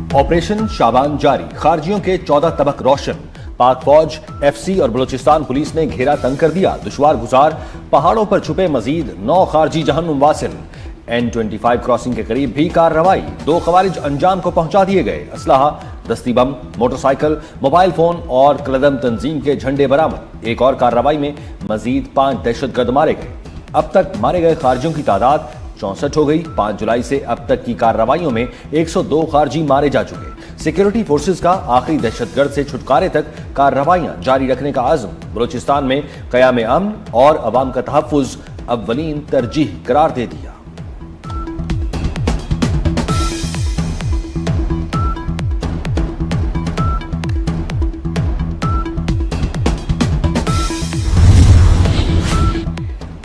Operation शाबान जारी, खारजियों के 14 तबक रोशन। पाक फौज, एफसी और बलूचिस्तान पुलिस ने घेरा तंग कर दिया। दुश्वार गुजार पहाड़ों पर छुपे मजीद 9 खारजी जहन्नुम वासिल। N25 क्रॉसिंग के करीब भी कार्रवाई, 2 खवारिज अंजाम को पहुंचा दिए गए। असलहा, दस्ती बम, मोटरसाइकिल, मोबाइल फोन और कलदम तंजीम के झंडे बरामद। एक और कार्रवाई में मजीद 5 दहशतगर्द मारे गए। अब तक मारे गए खारजियों की तादाद 64 हो गई। 5 जुलाई से अब तक की कार्रवाइयों में 102 खारजी मारे जा चुके। सिक्योरिटी फोर्सेस का आखिरी दहशतगर्द से छुटकारे तक कार्रवाइयां जारी रखने का आज़म। बलूचिस्तान में क़याम अमन और अवाम का तहफ़्फ़ुज़ अव्वलीन तरजीह करार दे दिया।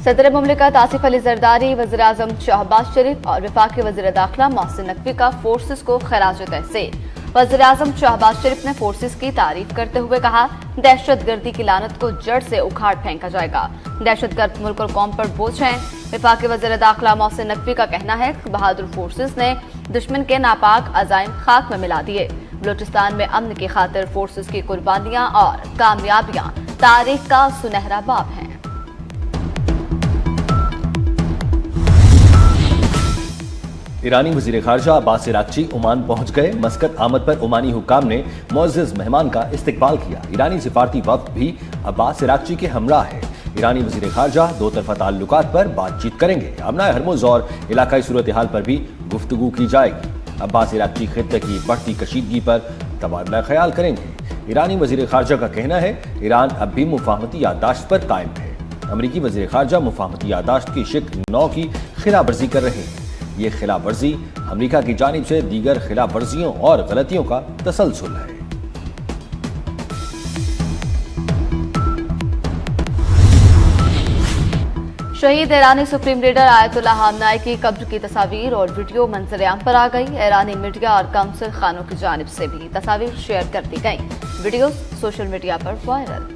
सदर मुमलिकत आसिफ अली जरदारी, वज़ीर आज़म शहबाज शरीफ और वफाकी वज़ीर दाखिला मोहसिन नकवी का फोर्सेस को खराज तहसीन। वज़ीर आज़म शहबाज शरीफ ने फोर्सेस की तारीफ करते हुए कहा, दहशतगर्दी की लानत को जड़ से उखाड़ फेंका जाएगा। दहशतगर्द मुल्क और कौम पर बोझ हैं। वफाकी वज़ीर दाखिला मोहसिन नकवी का कहना है कि बहादुर फोर्सेस ने दुश्मन के नापाक अज़ाइम खाक में मिला दिए। बलूचिस्तान में अमन की खातिर फोर्सेस की कुर्बानियां और कामयाबियां तारीख का सुनहरा बाब हैं। ईरानी वज़ीर ख़ारजा अब्बास इराक़ची ओमान पहुंच गए। मस्कत आमद पर ओमानी हुक्काम ने मुअज़्ज़ज़ मेहमान का इस्तकबाल किया। ईरानी सिफारती वफ़द भी अब्बास इराक़ची के हमराह है। ईरानी वज़ीर ख़ारजा दो तरफ़ा ताल्लुकात पर बातचीत करेंगे। अमना हरमुज़ और इलाकाई सूरत हाल पर भी गुफ्तगू की जाएगी। अब्बास इराक़ची ख़ित्ते की बढ़ती कशीदगी पर तबादला ख्याल करेंगे। ईरानी वज़ीर ख़ारजा का कहना है, ईरान अब भी मुफ़ाहमती याददाश्त पर कायम है। अमरीकी वज़ीर ख़ारजा मुफ़ाहमती याददाश्त की शिक्ल 9 की खिलाफ वर्जी कर रहे हैं। ये खिलाफ वर्जी अमरीका की जानिब से दीगर खिलाफ वर्जियों और गलतियों का तसलसल है। शहीद ईरानी सुप्रीम लीडर आयतुल्लाह खामनाई की कब्र की तस्वीर और वीडियो मंजर-ए-आम पर आ गई। ईरानी मीडिया और काउंसिल खानों की जानिब से भी तस्वीर शेयर कर दी गई। वीडियो सोशल मीडिया पर वायरल।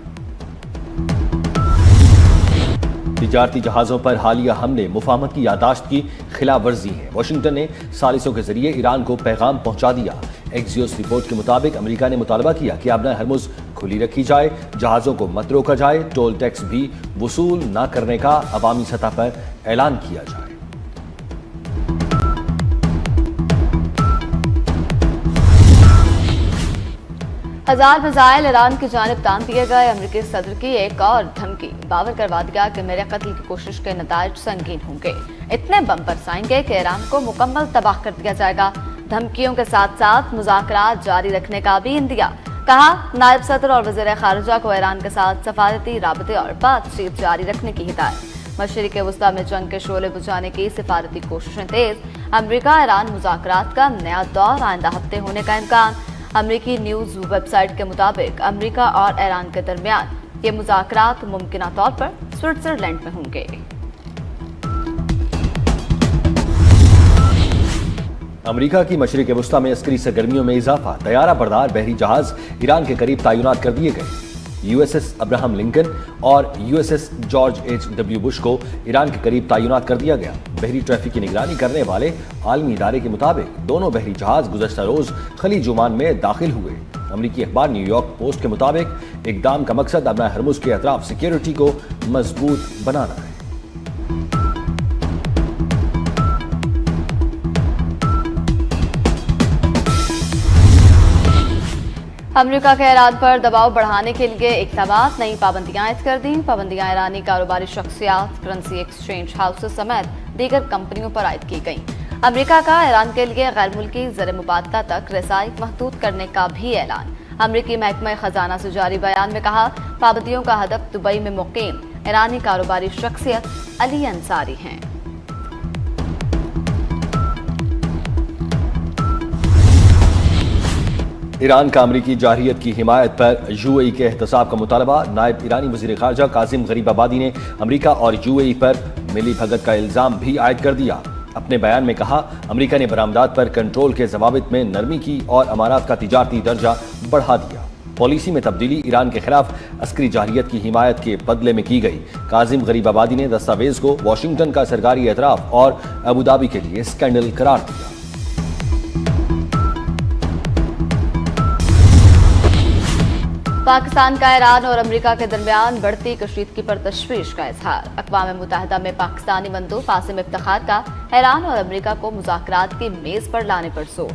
तिजारती जहाजों पर हालिया हमले मुफाहमत की यादाश्त की खिलाफ वर्जी है। वाशिंगटन ने सालिसों के जरिए ईरान को पैगाम पहुंचा दिया। एक्सियोस रिपोर्ट के मुताबिक अमेरिका ने मुतालबा किया कि आबना हरमुज़ खुली रखी जाए, जहाजों को मत रोका जाए, टोल टैक्स भी वसूल न करने का अवामी सतह पर ऐलान किया जाए। हजार मिसाइल ईरान की जानिब तान दिए गए। अमेरिकी सदर की एक और धमकी, बावर करवा दिया कि मेरे कत्ल की कोशिश के नताइज संगीन होंगे। इतने बम बरसाएंगे कि ईरान को मुकम्मल तबाह कर दिया जाएगा। धमकियों के साथ साथ मुज़ाकरात जारी रखने का भी इंदिया। कहा, नायब सदर और वज़ीर ख़ारिजा को ईरान के साथ सफारती राबते और बातचीत जारी रखने की हिदायत। मशरिक़ वस्ता में जंग के शोले बुझाने की सिफारती कोशिशें तेज। अमरीका ईरान मुज़ाकरात का नया दौर आइंदा हफ्ते होने का इम्कान। अमरीकी न्यूज़ वेबसाइट के मुताबिक अमरीका और ईरान के दरमियान ये मुज़ाकरात मुमकिना तौर पर स्विट्जरलैंड में होंगे। अमरीका की मशरिक़ वस्ता में अस्करी सरगर्मियों में इजाफा। तैयारा बरदार बहरी जहाज ईरान के करीब तैनात कर दिए गए। USS अब्राहम लिंकन और USS जॉर्ज H.W. बुश को ईरान के करीब तैनात कर दिया गया। बहरी ट्रैफिक की निगरानी करने वाले आलमी इदारे के मुताबिक दोनों बहरी जहाज गुज़श्ता रोज खलीज ओमान में दाखिल हुए। अमरीकी अखबार न्यूयॉर्क पोस्ट के मुताबिक इक़दाम का मकसद अबना हरमुज़ के अतराफ सिक्योरिटी को मजबूत बनाना है। अमरीका के ईरान पर दबाव बढ़ाने के लिए इक़दामात, नई पाबंदियां आयद कर दी। पाबंदियां ईरानी कारोबारी शख्सियात, करेंसी एक्सचेंज हाउसेस समेत दीगर कंपनियों पर आयद की गई। अमरीका का ईरान के लिए गैर मुल्की ज़र मुबादला तक रसाई महदूद करने का भी ऐलान। अमरीकी महकमा खजाना से जारी बयान में कहा, पाबंदियों का हदफ दुबई में मुकीम ईरानी कारोबारी शख्सियत अली अंसारी हैं। ईरान का अमरीकी जारहियत की हिमायत पर UAE के एहतसाब का मुतालबा। नायब ईरानी वज़ीर ख़ारजा कासिम गरीबाबादी ने अमरीका और UAE पर मिली भगत का इल्ज़ाम भी आयद कर दिया। अपने बयान में कहा, अमरीका ने बरामदात पर कंट्रोल के ज़वाबित में नरमी की और अमारात का तिजारती दर्जा बढ़ा दिया। पॉलिसी में तब्दीली ईरान के खिलाफ अस्करी जारहियत की हिमायत के बदले में की गई। कासिम गरीबाबादी ने दस्तावेज को वाशिंगटन का सरकारी एतराफ़ और अबूधाबी के लिए स्कैंडल करार दिया। पाकिस्तान का ईरान और अमेरिका के दरमियान बढ़ती कशीदगी पर तशवीश का इजहार। अक़वाम मुत्तहिदा में पाकिस्तानी मंदूब आसिम इफ्तिखार का ईरान और अमेरिका को मुज़ाकरात की मेज पर लाने पर जोर।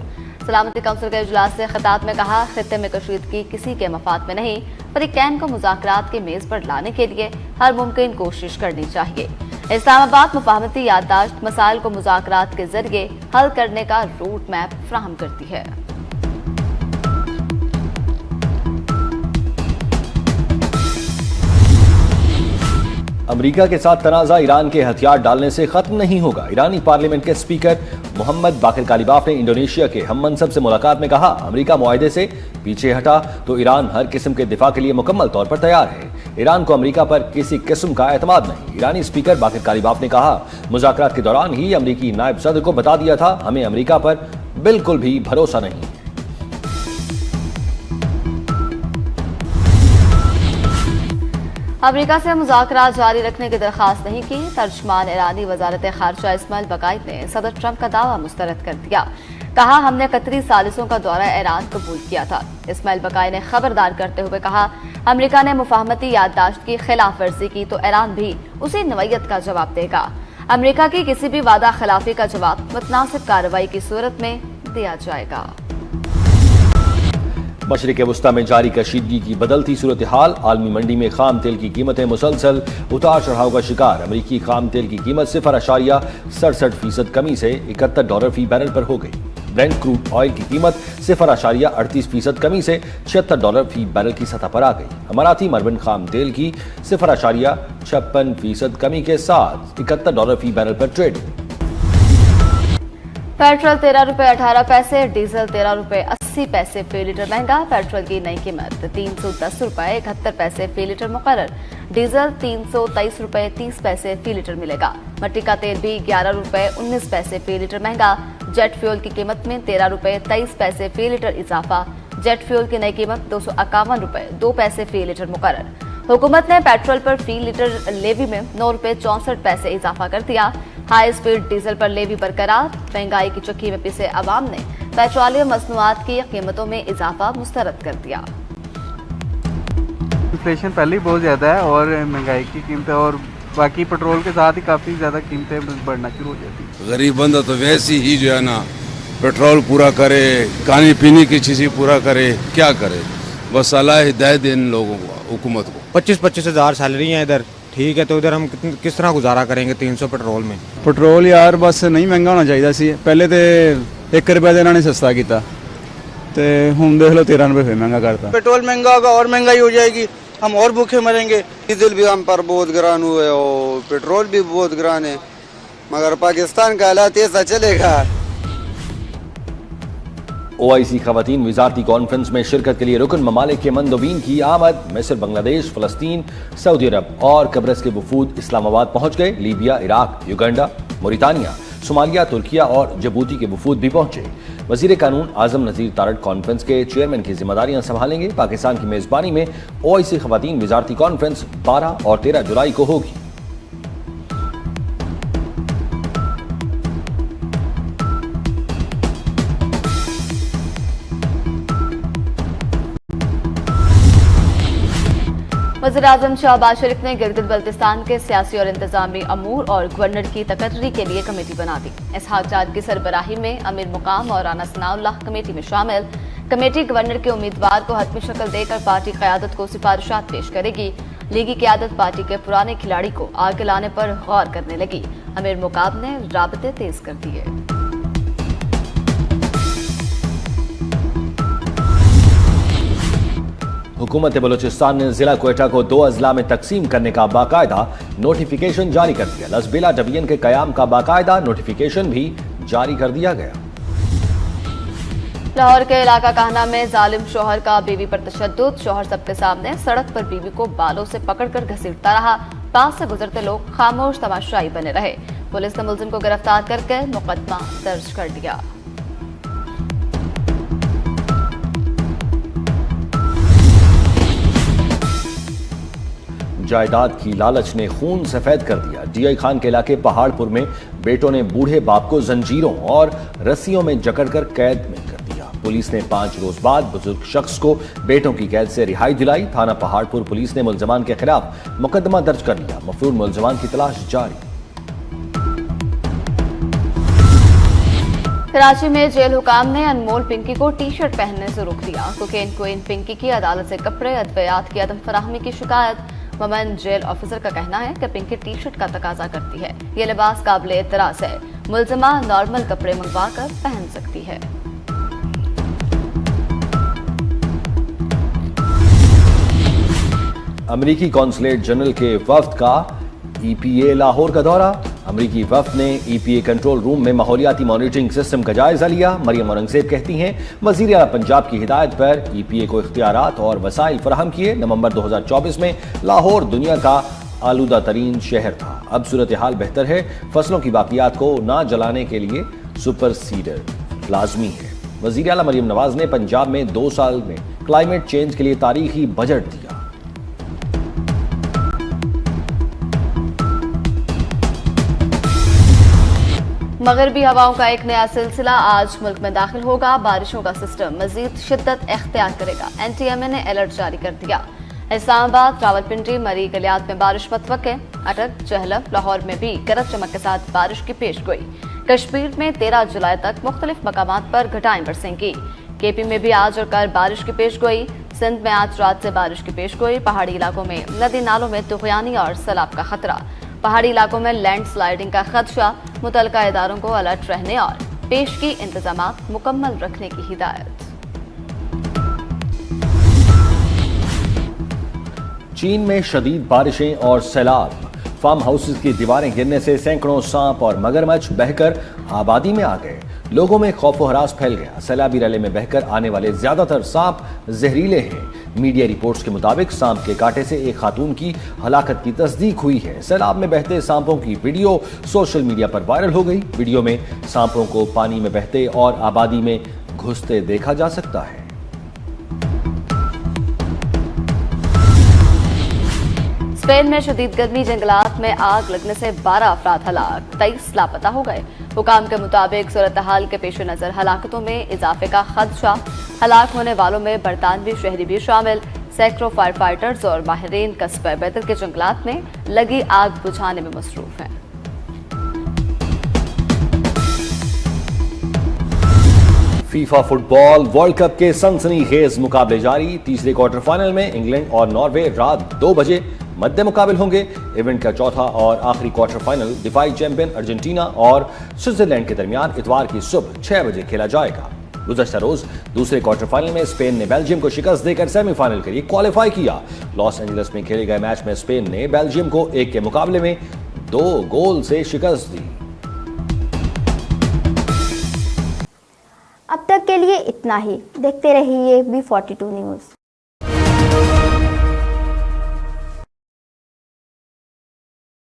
सलामती कौंसिल के इजलास से खिताब में कहा, खित्ते में कशीदगी किसी के मफाद में नहीं, फरीकैन को मुज़ाकरात की मेज पर लाने के लिए हर मुमकिन कोशिश करनी चाहिए। इस्लामाबाद मुफाहमती याददाश्त मसाइल को मुज़ाकरात के जरिए हल करने का रूट मैप फ्राहम करती है। अमेरिका के साथ तनाज़ा ईरान के हथियार डालने से खत्म नहीं होगा। ईरानी पार्लियामेंट के स्पीकर मोहम्मद बाकिर कालिबाफ ने इंडोनेशिया के हममनसब से मुलाकात में कहा, अमेरिका मुआहदे से पीछे हटा तो ईरान हर किस्म के दिफा के लिए मुकम्मल तौर पर तैयार है। ईरान को अमेरिका पर किसी किस्म का एतमाद नहीं। ईरानी स्पीकर बाकिर कालिबाफ ने कहा, मुज़ाकरात के दौरान ही अमेरिकी नायब सदर को बता दिया था, हमें अमेरिका पर बिल्कुल भी भरोसा नहीं। अमेरिका से मुज़ाकरात जारी रखने की दरख्वास्त नहीं की। तर्जमान ईरानी वजारत खारजा इस्माइल बकाई ने सदर ट्रंप का दावा मुस्तरद कर दिया। कहा, हमने कतरी सालिसों का दौरा ईरान कबूल किया था। इस्माइल बकाई ने खबरदार करते हुए कहा, अमेरिका ने मुफाहमती याददाश्त की खिलाफ वर्जी की तो ईरान भी उसी नवैयत का जवाब देगा। अमेरिका की किसी भी वादा खिलाफी का जवाब मुतनासिब कार्रवाई की सूरत में दिया जाएगा। मशरिक़ वुस्ता में जारी कशीदगी की बदलती सूरत हाल। आलमी मंडी में खाम तेल की कीमतें मुसलसल उतार चढ़ाव का शिकार। अमरीकी खाम तेल की कीमत 0.67% कमी से $71 फी बैरल पर हो गई। ब्रेंट क्रूड ऑयल की कीमत 0.38% कमी से $76 फी बैरल की सतह पर आ गई। अमाराती मरबन खाम तेल की 0.56% कमी के साथ $71 फी बैरल पर ट्रेड। पेट्रोल ₹13.18, डीजल ₹13.80 फी लीटर महंगा। पेट्रोल की नई कीमत ₹310.71 फी लीटर मुकर्रर। डीजल ₹323.30 फी लीटर मिलेगा। मट्टी का तेल भी ₹11.19 फी लीटर महंगा। जेट फ्यूल की कीमत में ₹13.23 फी लीटर इजाफा। जेट फ्यूल की नई कीमत ₹251.02 फी लीटर मुकर्रर। हुकूमत ने पेट्रोल पर फी लीटर लेवी में ₹9.64 इजाफा कर दिया। हाई स्पीड डीजल पर लेवी बरकरार। महंगाई की चक्की में पिसे अवाम ने पेट्रोलियम मसनूआत की कीमतों में इजाफा मुस्तरद कर दिया। इन्फ्लेशन पहले ही बहुत ज़्यादा है और महंगाई की कीमतें और बाकी पेट्रोल के साथ ही काफ़ी ज़्यादा कीमतें बढ़ना शुरू हो जाती है। गरीब बंदा तो वैसे ही जो है ना पेट्रोल पूरा करे, खाने पीने की चीज़ें पूरा करे, क्या करे, बस अल्लाह हिदायत दे इन लोगों को, हुकूमत को। 25-25 हज़ार सैलरी है इधर, ठीक है, तो इधर हम किस तरह गुजारा करेंगे 300 पेट्रोल में। पेट्रोल यार बस नहीं महंगा होना चाहिए सी। पहले तो ₹1 ਦੇ इन्होंने सस्ता किया, तो हम देख लो ₹13 फिर महंगा करता। पेट्रोल महंगा होगा और महंगाई हो जाएगी, हम और भूखे मरेंगे। डीजल भी हम पर बहुत ग्रान हुए और पेट्रोल भी बहुत ग्रान है, मगर पाकिस्तान का हालात ऐसा चलेगा। OIC खवातीन वजारती कॉन्फ्रेंस में शिरकत के लिए रुकन ममालिक के मंदोबीन की आमद। मिस्र, बांग्लादेश, फलस्तीन, सऊदी अरब और कब्रस के वफूद इस्लामाबाद पहुंच गए। Libya, Iraq, Uganda, Mauritania, Somalia, Turkiye और जबूती के वफूद भी पहुंचे। वजीर कानून आजम नज़ीर तारड़ कॉन्फ्रेंस के चेयरमैन की जिम्मेदारियां संभालेंगे। पाकिस्तान की मेजबानी में OIC खवातीन वजारती कॉन्फ्रेंस 12 और 13 जुलाई को होगी। वज़ीर-ए-आज़म शहबाज शरीफ ने गिलगित बल्तिस्तान के सियासी और इंतजामी अमूर और गवर्नर की तकर्री के लिए कमेटी बना दी। इसहाक जाद की सरबराही में अमीर मुकाम और राना सनाउल्लाह कमेटी में शामिल। कमेटी गवर्नर के उम्मीदवार को हतमी शक्ल देकर पार्टी क़यादत को सिफारिशात पेश करेगी। लीगी क़यादत पार्टी के पुराने खिलाड़ी को आगे लाने पर गौर करने लगी। अमीर मुकाम ने राबते तेज कर दिए। हुकूमत बलूचिस्तान ने जिला क्वेटा को 2 अजला में तकसीम करने का बाकायदा नोटिफिकेशन जारी कर दिया। लसबेला डिवीजन के कयाम का बाकायदा नोटिफिकेशन भी जारी कर दिया गया। लाहौर के इलाका कहना में जालिम शोहर का बीवी पर तशद्दुद। शोहर सबके सामने सड़क पर बीवी को बालों से पकड़कर घसीटता रहा। पास से गुजरते लोग खामोश तमाशाई बने रहे। पुलिस ने मुलजिम को गिरफ्तार करके मुकदमा दर्ज कर दिया। जायदाद की लालच ने खून सफेद कर दिया। DI खान के इलाके पहाड़पुर में बेटों ने बूढ़े बाप को जंजीरों और रस्सियों में जकड़कर कैद में कर दिया। पुलिस ने 5 रोज बाद बुजुर्ग शख्स को बेटों की कैद से रिहाई दिलाई। थाना पहाड़पुर पुलिस ने मुलजमान के खिलाफ मुकदमा दर्ज कर लिया। मफरूर मुलजमान की तलाश जारी। कराची में जेल हुकाम ने अनमोल पिंकी को टी शर्ट पहनने से रोक दिया। कोकेन क्वीन पिंकी की अदालत से कपड़े अद्वियात की अदम फराहमी की शिकायत। वुमेन जेल ऑफिसर का कहना है कि पिंकी टी शर्ट का तकाजा करती है। ये लिबास काबिल एतराज है। मुलजिमा नॉर्मल कपड़े मंगवा कर पहन सकती है। अमेरिकी कॉन्सुलेट जनरल के वफ्द का EPA लाहौर का दौरा। अमेरिकी वफ्द ने EPA कंट्रोल रूम में माहौलियाती मॉनिटरिंग सिस्टम का जायजा लिया। मरियम औरंगजेब कहती हैं, वजीर आला पंजाब की हिदायत पर EPA को इख्तियारात और वसाइल फराहम किए। नवंबर 2024 में लाहौर दुनिया का आलूदा तरीन शहर था। अब सूरत हाल बेहतर है। फसलों की बाकियात को ना जलाने के लिए सुपर सीडर लाजमी है। वजीर आला मरियम नवाज ने पंजाब में 2 साल में क्लाइमेट चेंज के लिए तारीखी बजट दिया। मगरबी हवाओं का एक नया सिलसिला आज मुल्क में दाखिल होगा। बारिशों का सिस्टम मजीद शिद्दत इख्तियार करेगा। NTMA ने अलर्ट जारी कर दिया। इस्लामाबाद, रावलपिंडी, मरी, गलियात में बारिश मतवक्के। अटक, चहलम, लाहौर में भी गरज चमक के साथ बारिश की पेशगोई। कश्मीर में 13 जुलाई तक मुख्तलिफ मकामात पर घटाएं बरसेंगी। KP में भी आज और कल बारिश की पेशगोई। सिंध में आज रात से बारिश की पेशगोई। पहाड़ी इलाकों में नदी नालों में तुगयानी और सैलाब का खतरा। पहाड़ी इलाकों में लैंड स्लाइडिंग का खदशा। मुतल्लिका इदारों को अलर्ट रहने और पेशगी इंतजामात मुकम्मल रखने की हिदायत। चीन में शदीद बारिशें और सैलाब। फार्म हाउसेज की दीवारें गिरने से सैकड़ों सांप और मगरमच्छ बहकर आबादी में आ गए। लोगों में खौफ हरास फैल गया। सैलाबी रैले में बहकर आने वाले ज्यादातर सांप जहरीले हैं। मीडिया रिपोर्ट्स के मुताबिक सांप के कांटे से एक खातून की हलाकत की तस्दीक हुई है। सैलाब में बहते सांपों की वीडियो सोशल मीडिया पर वायरल हो गई। वीडियो में सांपों को पानी में बहते और आबादी में घुसते देखा जा सकता है। स्पेन में शदीद गर्मी, जंगलात में आग लगने से 12 अफराद हलाक, 23 लापता हो गए। हुकाम के मुताबिक सूरत हाल के पेश नजर हलाकतों में इजाफे का खदशा। हलाक होने वालों में बरतानवी शहरी भी शामिल। सैकड़ों फायर फाइटर्स और माहिरीन कस्बे बैतल के जंगलात में लगी आग बुझाने में मसरूफ हैं। फीफा फुटबॉल वर्ल्ड कप के सनसनीखेज मुकाबले जारी। तीसरे क्वार्टर फाइनल में इंग्लैंड और नॉर्वे रात 2 बजे मध्य मुकाबले होंगे। इवेंट का चौथा और आखिरी क्वार्टर फाइनल डिफाइड चैंपियन अर्जेंटीना और स्विट्जरलैंड के दरमियान इतवार की सुबह 6 बजे खेला जाएगा। गुज़श्ता रोज दूसरे क्वार्टर फाइनल में स्पेन ने बेल्जियम को शिकस्त देकर सेमीफाइनल के लिए क्वालिफाई किया। लॉस एंजलिस में खेले गए मैच में स्पेन ने बेल्जियम को 1 के मुकाबले में 2 गोल से शिकस्त दी। अब तक के लिए इतना ही। देखते रहिए B42 न्यूज़।